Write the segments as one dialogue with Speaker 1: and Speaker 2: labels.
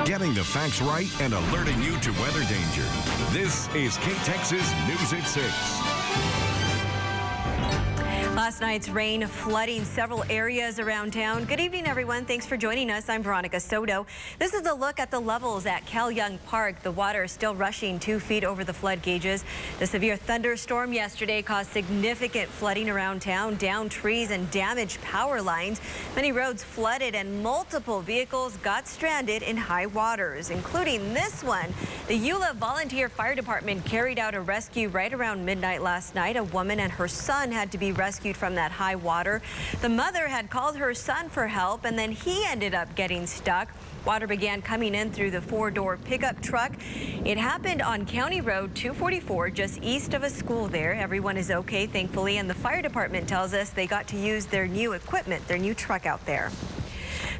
Speaker 1: getting the facts right and alerting you to weather danger. This is KTXS News at 6.
Speaker 2: Last night's rain flooding several areas around town. Good evening, everyone. Thanks for joining us. I'm Veronica Soto. This is a look at the levels at Cal Young Park. The water is still rushing 2 feet over the flood gauges. The severe thunderstorm yesterday caused significant flooding around town, downed trees and damaged power lines. Many roads flooded and multiple vehicles got stranded in high waters, including this one. The Eula Volunteer Fire Department carried out a rescue right around midnight last night. A woman and her son had to be rescued from that high water. The mother had called her son for help, and then he ended up getting stuck. Water began coming in through the four-door pickup truck. It happened on County Road 244, just east of a school there. Everyone is okay, thankfully, and the fire department tells us they got to use their new equipment, their new truck out there.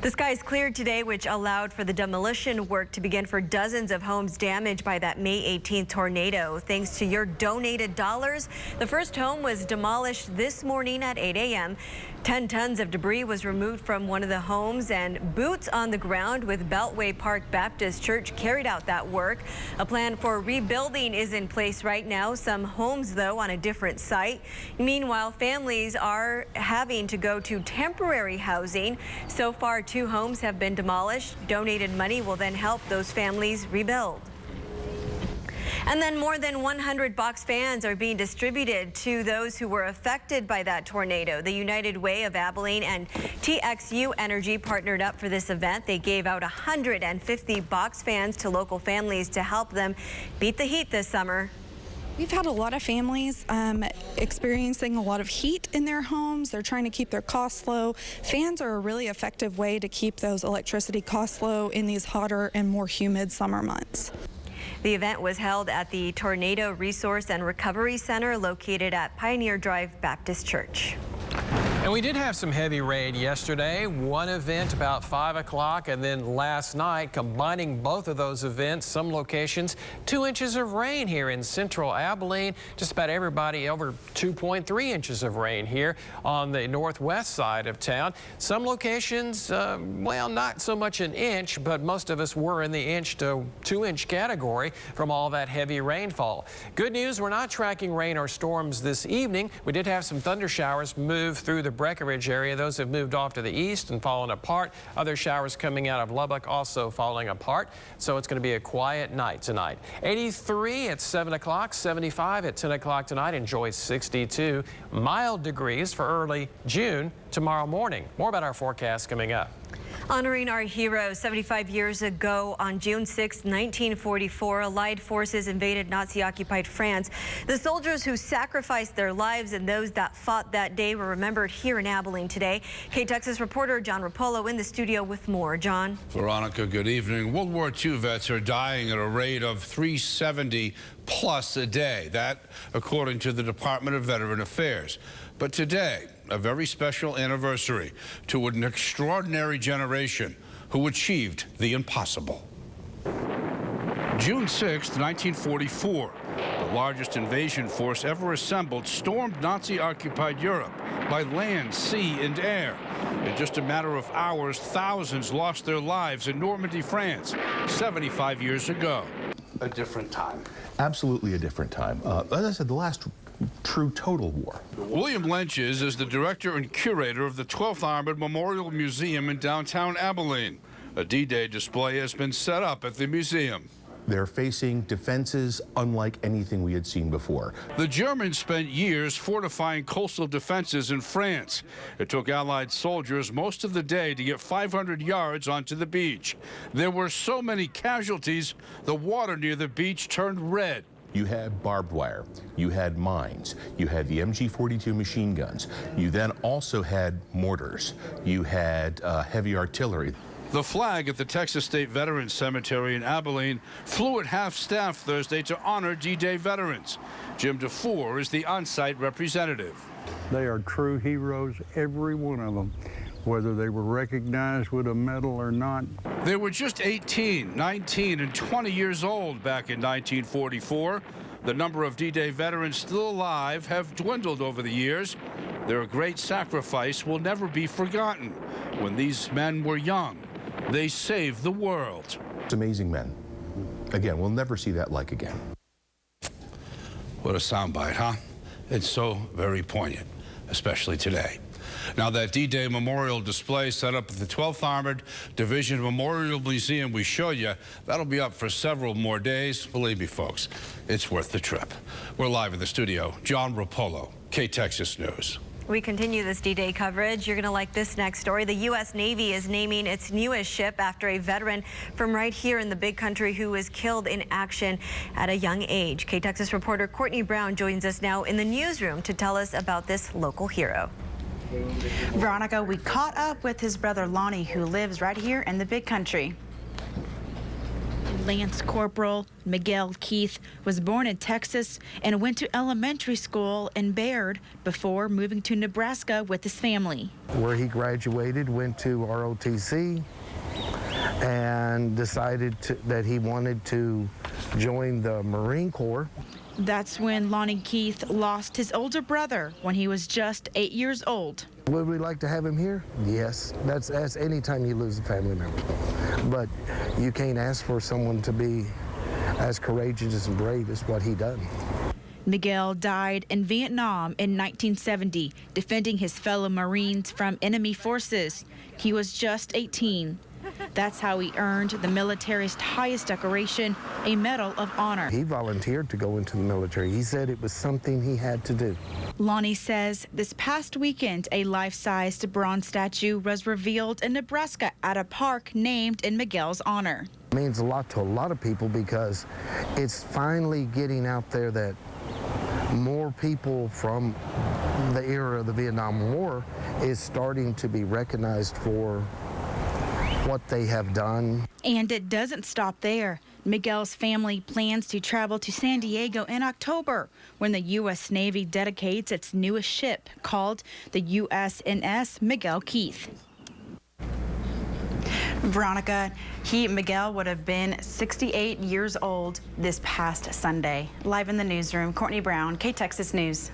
Speaker 2: The skies cleared today, which allowed for the demolition work to begin for dozens of homes damaged by that May 18th tornado. Thanks to your donated dollars, the first home was demolished this morning at 8 a.m. 10 tons of debris was removed from one of the homes, and boots on the ground with Beltway Park Baptist Church carried out that work. A plan for rebuilding is in place right now. Some homes, though, on a different site. Meanwhile, families are having to go to temporary housing. So far, 2 homes have been demolished. Donated money will then help those families rebuild. And then more than 100 box fans are being distributed to those who were affected by that tornado. The United Way of Abilene and TXU Energy partnered up for this event. They gave out 150 box fans to local families to help them beat the heat this summer.
Speaker 3: We've had a lot of families experiencing a lot of heat in their homes. They're trying to keep their costs low. Fans are a really effective way to keep those electricity costs low in these hotter and more humid summer months.
Speaker 2: The event was held at the Tornado Resource and Recovery Center located at Pioneer Drive Baptist Church.
Speaker 4: And we did have some heavy rain yesterday. One event about 5 o'clock, and then last night, combining both of those events, some locations, 2 inches of rain here in central Abilene. Just about everybody over 2.3 inches of rain here on the northwest side of town. Some locations, well, not so much an inch, but most of us were in the inch to 2-inch category from all that heavy rainfall. Good news, we're not tracking rain or storms this evening. We did have some thunder showers move through the Breckenridge area. Those have moved off to the east and fallen apart. Other showers coming out of Lubbock also falling apart. So it's going to be a quiet night tonight. 83 at 7 o'clock, 75 at 10 o'clock tonight. Enjoy 62 mild degrees for early June tomorrow morning. More about our forecast coming up.
Speaker 2: Honoring our heroes. 75 years ago on June 6, 1944, Allied forces invaded Nazi-occupied France. The soldiers who sacrificed their lives and those that fought that day were remembered here in Abilene today. KTXS reporter John Rapolo in the studio with more. John.
Speaker 5: Veronica, good evening. World War II vets are dying at a rate of 370 plus a day. That, according to the Department of Veteran Affairs. But today, a very special anniversary to an extraordinary generation who achieved the impossible. June 6, 1944, the largest invasion force ever assembled stormed Nazi-occupied Europe by land, sea, and air. In just a matter of hours, thousands lost their lives in Normandy, France, 75 years ago. A different time.
Speaker 6: Absolutely a different time. As I said, the last true total war.
Speaker 5: William Lynches is the director and curator of the 12th Armored Memorial Museum in downtown Abilene. A D-Day display has been set up at the museum.
Speaker 6: They're facing defenses unlike anything we had seen before.
Speaker 5: The Germans spent years fortifying coastal defenses in France. It took Allied soldiers most of the day to get 500 yards onto the beach. There were so many casualties, the water near the beach turned red.
Speaker 6: You had barbed wire, you had mines, you had the MG-42 machine guns, you then also had mortars, you had heavy artillery.
Speaker 5: The flag at the Texas State Veterans Cemetery in Abilene flew at half-staff Thursday to honor D-Day veterans. Jim DeFore is the on-site representative.
Speaker 7: They are true heroes, every one of them, whether they were recognized with a medal or not.
Speaker 5: They were just 18, 19, and 20 years old back in 1944. The number of D-Day veterans still alive have dwindled over the years. Their great sacrifice will never be forgotten. When these men were young, they saved the world.
Speaker 6: It's amazing men. Again, we'll never see that like again.
Speaker 5: What a soundbite, huh? It's so very poignant, especially today. Now, that D-Day memorial display set up at the 12th Armored Division Memorial Museum we showed you, that'll be up for several more days. Believe me, folks, it's worth the trip. We're live in the studio. John Rapolo, KTXS News.
Speaker 2: We continue this D-Day coverage. You're going to like this next story. The U.S. Navy is naming its newest ship after a veteran from right here in the big country who was killed in action at a young age. KTXS reporter Courtney Brown joins us now in the newsroom to tell us about this local hero.
Speaker 8: Veronica, we caught up with his brother Lonnie, who lives right here in the big country. Lance Corporal Miguel Keith was born in Texas and went to elementary school in Baird before moving to Nebraska with his family.
Speaker 9: Where he graduated, went to ROTC and decided that he wanted to join the Marine Corps.
Speaker 8: That's when Lonnie Keith lost his older brother when he was just 8 years old.
Speaker 9: Would we like to have him here? Yes. That's any time you lose a family member. But you can't ask for someone to be as courageous and brave as what he done.
Speaker 8: Miguel died in Vietnam in 1970, defending his fellow Marines from enemy forces. He was just 18. That's how he earned the military's highest decoration, a Medal of Honor.
Speaker 9: He volunteered to go into the military. He said it was something he had to do.
Speaker 8: Lonnie says this past weekend, a life-sized bronze statue was revealed in Nebraska at a park named in Miguel's honor.
Speaker 9: It means a lot to a lot of people because it's finally getting out there that more people from the era of the Vietnam War is starting to be recognized for what they have done.
Speaker 8: And it doesn't stop there. Miguel's family plans to travel to San Diego in October when the U.S. Navy dedicates its newest ship called the USNS Miguel Keith. Veronica, Miguel would have been 68 years old this past Sunday. Live in the newsroom, Courtney Brown, KTXS News.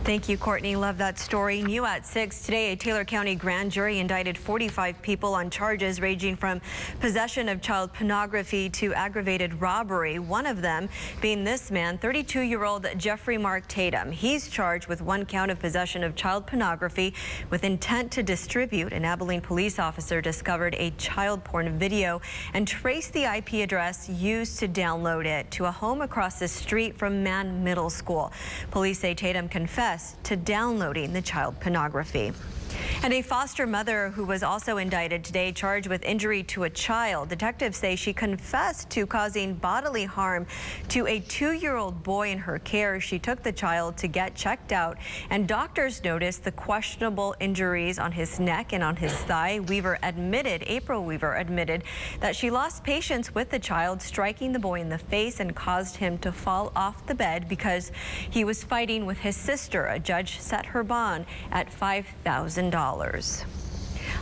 Speaker 2: Thank you, Courtney. Love that story. New at 6 today, a Taylor County grand jury indicted 45 people on charges ranging from possession of child pornography to aggravated robbery. One of them being this man, 32-year-old Jeffrey Mark Tatum. He's charged with 1 count of possession of child pornography with intent to distribute. An Abilene police officer discovered a child porn video and traced the IP address used to download it to a home across the street from Mann Middle School. Police say Tatum confessed to downloading the child pornography. And a foster mother who was also indicted today, charged with injury to a child. Detectives say she confessed to causing bodily harm to a 2-year-old boy in her care. She took the child to get checked out, and doctors noticed the questionable injuries on his neck and on his thigh. April Weaver admitted that she lost patience with the child, striking the boy in the face and caused him to fall off the bed because he was fighting with his sister. A judge set her bond at $5,000.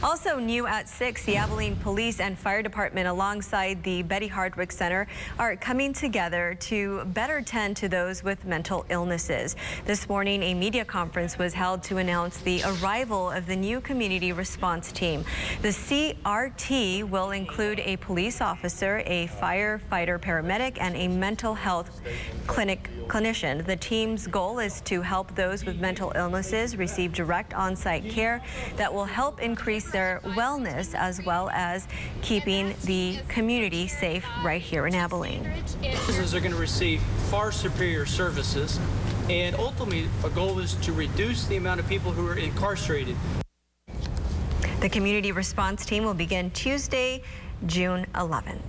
Speaker 2: Also new at 6, the Abilene Police and Fire Department alongside the Betty Hardwick Center are coming together to better tend to those with mental illnesses. This morning, a media conference was held to announce the arrival of the new community response team. The CRT will include a police officer, a firefighter paramedic, and a mental health clinician. The team's goal is to help those with mental illnesses receive direct on-site care that will help increase their wellness as well as keeping the community safe right here in Abilene.
Speaker 10: Citizens are going to receive far superior services, and ultimately a goal is to reduce the amount of people who are incarcerated.
Speaker 2: The community response team will begin Tuesday, June 11th.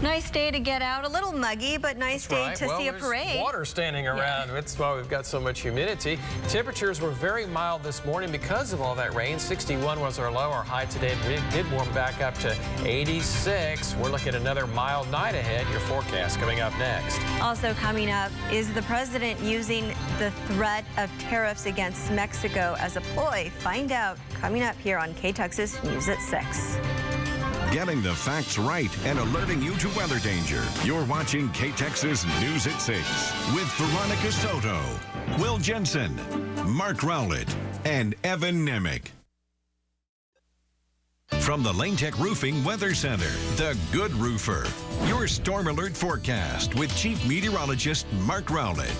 Speaker 2: Nice day to get out. A little muggy, but nice day to see a parade.
Speaker 4: Water standing around. Yeah. That's why we've got so much humidity. Temperatures were very mild this morning because of all that rain. 61 was our low. Our high today did warm back up to 86. We're looking at another mild night ahead. Your forecast coming up next.
Speaker 2: Also coming up is the president using the threat of tariffs against Mexico as a ploy. Find out coming up here on KTXS News at 6.
Speaker 1: Getting the facts right and alerting you to weather danger. You're watching KTXS News at 6 with Veronica Soto, Will Jensen, Mark Rowlett, and Evan Nemick. From the Lane Tech Roofing Weather Center, the Good Roofer. Your Storm Alert forecast with Chief Meteorologist Mark Rowlett.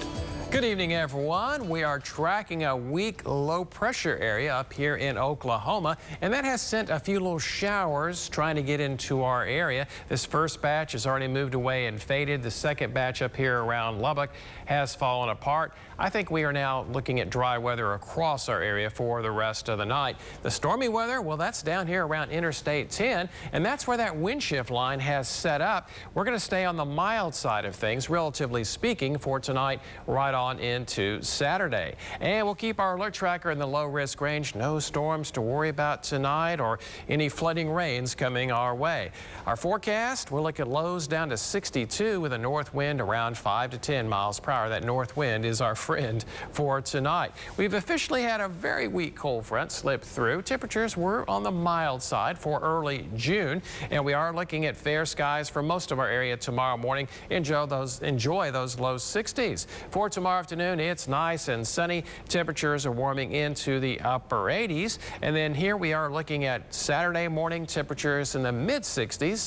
Speaker 4: Good evening, everyone. We are tracking a weak low pressure area up here in Oklahoma, and that has sent a few little showers trying to get into our area. This first batch has already moved away and faded. The second batch up here around Lubbock has fallen apart. I think we are now looking at dry weather across our area for the rest of the night. The stormy weather, well, that's down here around Interstate 10, and that's where that wind shift line has set up. We're going to stay on the mild side of things, relatively speaking, for tonight right on into Saturday. And we'll keep our alert tracker in the low risk range. No storms to worry about tonight or any flooding rains coming our way. Our forecast, we'll look at lows down to 62 with a north wind around 5 to 10 miles per hour. That north wind is our friend for tonight. We've officially had a very weak cold front slip through. Temperatures were on the mild side for early June, and we are looking at fair skies for most of our area tomorrow morning. Enjoy those low 60s. For tomorrow afternoon, it's nice and sunny. Temperatures are warming into the upper 80s. And then here we are looking at Saturday morning temperatures in the mid 60s.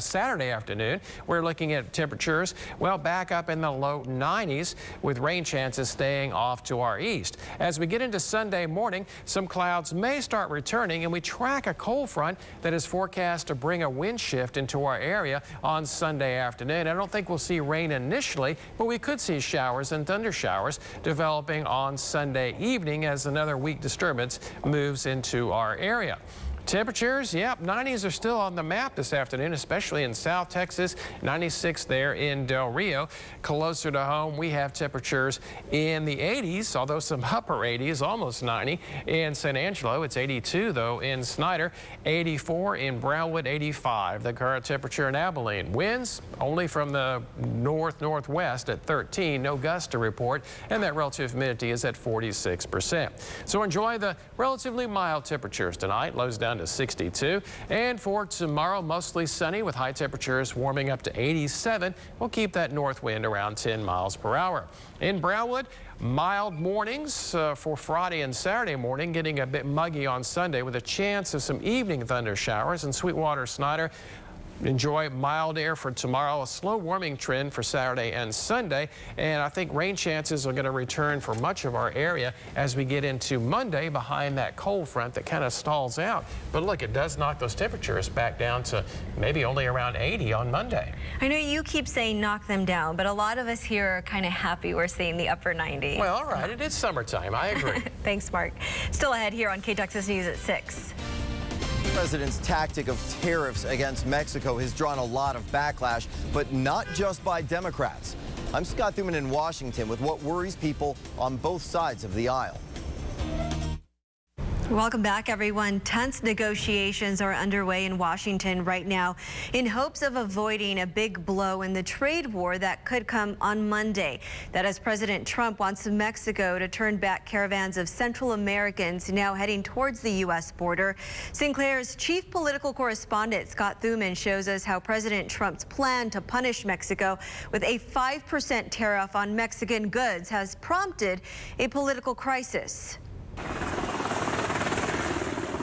Speaker 4: Saturday afternoon, we're looking at temperatures, well, back up in the low 90s with rain chances staying off to our east. As we get into Sunday morning, some clouds may start returning, and we track a cold front that is forecast to bring a wind shift into our area on Sunday afternoon. I don't think we'll see rain initially, but we could see showers and thunder showers developing on Sunday evening as another weak disturbance moves into our area. Temperatures, yep, 90s are still on the map this afternoon, especially in South Texas. 96 there in Del Rio. Closer to home, we have temperatures in the 80s, although some upper 80s, almost 90 in San Angelo. It's 82 though in Snyder, 84 in Brownwood, 85. The current temperature in Abilene. Winds only from the north-northwest at 13. No gusts to report, and that relative humidity is at 46%. So enjoy the relatively mild temperatures tonight. Lows down to 62. And for tomorrow, mostly sunny with high temperatures warming up to 87. We'll keep that north wind around 10 miles per hour. In Brownwood, mild mornings for Friday and Saturday morning, getting a bit muggy on Sunday with a chance of some evening thunder showers. In Sweetwater, Snyder, enjoy mild air for tomorrow, a slow warming trend for Saturday and Sunday, and I think rain chances are going to return for much of our area as we get into Monday behind that cold front that kind of stalls out. But look, it does knock those temperatures back down to maybe only around 80 on Monday.
Speaker 2: I know you keep saying knock them down, but a lot of us here are kind of happy we're seeing the upper 90s.
Speaker 4: Well, all right, it is summertime. I agree.
Speaker 2: Thanks, Mark. Still ahead here on KTXS News at 6.
Speaker 11: The president's tactic of tariffs against Mexico has drawn a lot of backlash, but not just by Democrats. I'm Scott Thuman in Washington with what worries people on both sides of the aisle.
Speaker 2: Welcome back, everyone. Tense negotiations are underway in Washington right now in hopes of avoiding a big blow in the trade war that could come on Monday. That as President Trump wants Mexico to turn back caravans of Central Americans now heading towards the U.S. border. Sinclair's chief political correspondent Scott Thuman shows us how President Trump's plan to punish Mexico with a 5% tariff on Mexican goods has prompted a political crisis.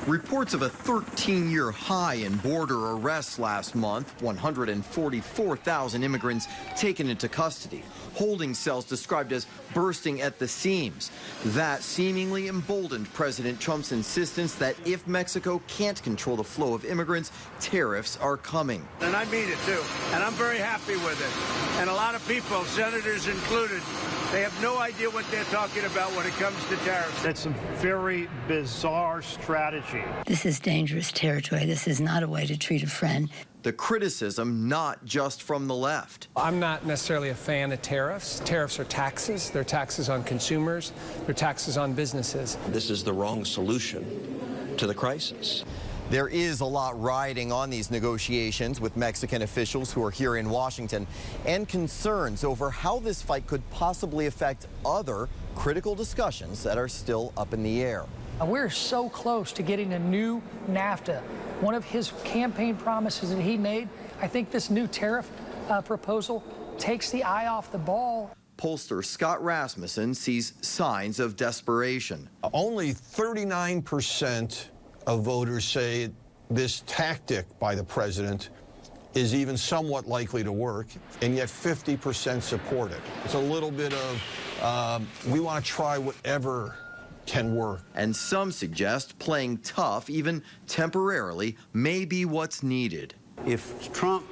Speaker 11: Reports of a 13-year high in border arrests last month, 144,000 immigrants taken into custody, holding cells described as bursting at the seams. That seemingly emboldened President Trump's insistence that if Mexico can't control the flow of immigrants, tariffs are coming.
Speaker 12: And I mean it too, and I'm very happy with it. And a lot of people, senators included, they have no idea what they're talking about when it comes to tariffs.
Speaker 13: It's a very bizarre strategy.
Speaker 14: This is dangerous territory. This is not a way to treat a friend.
Speaker 11: The criticism not just from the left.
Speaker 15: I'm not necessarily a fan of tariffs. Tariffs are taxes. They're taxes on consumers. They're taxes on businesses.
Speaker 16: This is the wrong solution to the crisis.
Speaker 11: There is a lot riding on these negotiations with Mexican officials who are here in Washington and concerns over how this fight could possibly affect other critical discussions that are still up in the air.
Speaker 17: We're so close to getting a new NAFTA. One of his campaign promises that he made, I think this new tariff proposal takes the eye off the ball.
Speaker 11: Pollster Scott Rasmussen sees signs of desperation.
Speaker 18: Only 39% of voters say this tactic by the president is even somewhat likely to work, and yet 50% support it. It's a little bit of, we want to try whatever can work.
Speaker 11: And some suggest playing tough, even temporarily, may be what's needed.
Speaker 19: If Trump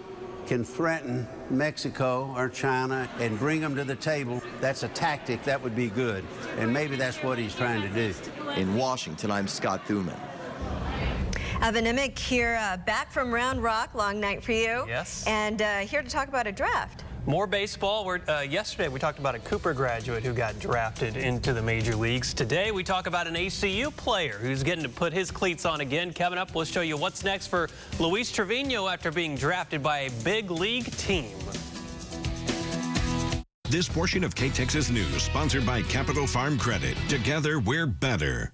Speaker 19: can threaten Mexico or China and bring them to the table, that's a tactic that would be good. And maybe that's what he's trying to do.
Speaker 11: In Washington, I'm Scott Thuman.
Speaker 2: Evan Nimick here, back from Round Rock. Long night for you.
Speaker 4: Yes.
Speaker 2: And here to talk about a draft.
Speaker 20: More baseball. Yesterday we talked about a Cooper graduate who got drafted into the major leagues. Today we talk about an ACU player who's getting to put his cleats on again. Coming up, we'll show you what's next for Luis Trevino after being drafted by a big league team.
Speaker 1: This portion of KTXS News sponsored by Capital Farm Credit. Together we're better.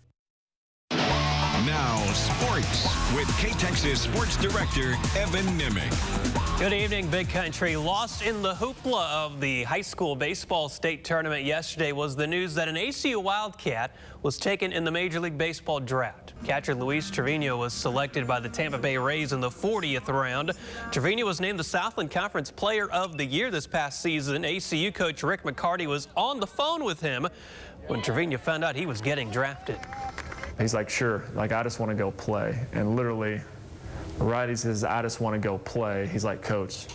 Speaker 1: Now, sports with KTXS Sports Director Evan Nimick.
Speaker 20: Good evening, Big Country. Lost in the hoopla of the high school baseball state tournament yesterday was the news that an ACU Wildcat was taken in the Major League Baseball draft. Catcher Luis Trevino was selected by the Tampa Bay Rays in the 40th round. Trevino was named the Southland Conference Player of the Year this past season. ACU coach Rick McCarty was on the phone with him when Trevino found out he was getting drafted.
Speaker 21: He's like, sure, like, I just want to go play. And literally, right, he says, I just want to go play. He's like, Coach,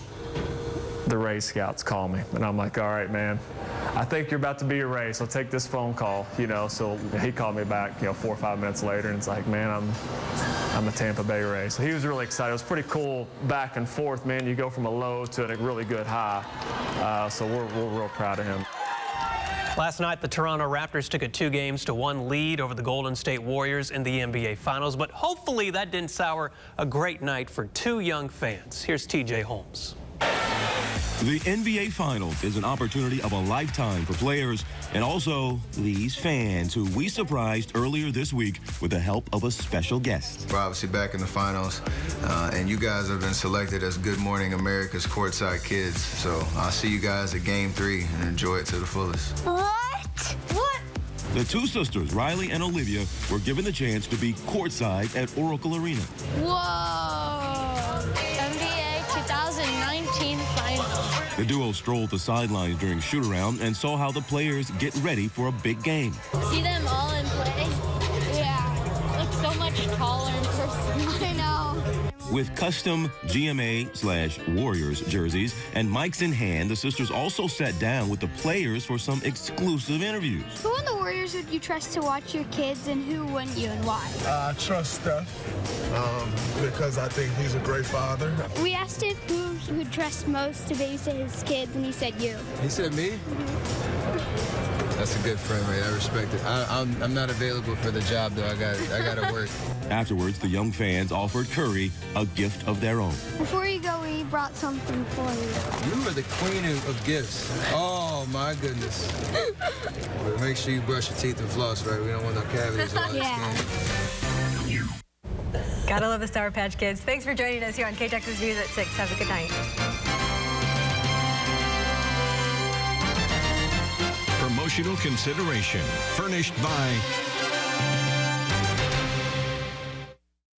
Speaker 21: the Rays scouts call me. And I'm like, all right, man, I think you're about to be a Ray, so take this phone call, you know. So he called me back, 4 or 5 minutes later, and it's like, man, I'm a Tampa Bay Ray. So he was really excited. It was pretty cool back and forth, man. You go from a low to a really good high. So we're real proud of him.
Speaker 20: Last night, the Toronto Raptors took a 2-1 lead over the Golden State Warriors in the NBA Finals, but hopefully that didn't sour a great night for two young fans. Here's TJ Holmes.
Speaker 22: The NBA Finals is an opportunity of a lifetime for players and also these fans who we surprised earlier this week with the help of a special guest.
Speaker 23: We're obviously back in the finals, and you guys have been selected as Good Morning America's courtside kids. So I'll see you guys at Game 3 and enjoy it to the fullest.
Speaker 22: What? The two sisters, Riley and Olivia, were given the chance to be courtside at Oracle Arena.
Speaker 24: Whoa! NBA 2019 Finals.
Speaker 22: The duo strolled the sidelines during shoot-around and saw how the players get ready for a big game.
Speaker 24: See them all in play? Yeah, look so much taller in person. I know.
Speaker 22: With custom GMA/Warriors jerseys and mics in hand, the sisters also sat down with the players for some exclusive interviews.
Speaker 24: Who in the Warriors would you trust to watch your kids, and who wouldn't you, and why?
Speaker 25: I trust Steph because I think he's a great father.
Speaker 24: We asked him who he would trust most to babysit his kids, and he said you.
Speaker 23: He said me? That's a good friend, right? I respect it. I'm not available for the job, though. I got to work.
Speaker 22: Afterwards, the young fans offered Curry a gift of their own.
Speaker 24: Before you go, we brought something for you.
Speaker 23: You are the queen of gifts. Oh, my goodness. But make sure you brush your teeth and floss, right? We don't want no cavities on the skin.
Speaker 2: Gotta love the Sour Patch Kids. Thanks for joining us here on KTXS News at 6. Have a good night.
Speaker 1: Promotional consideration furnished by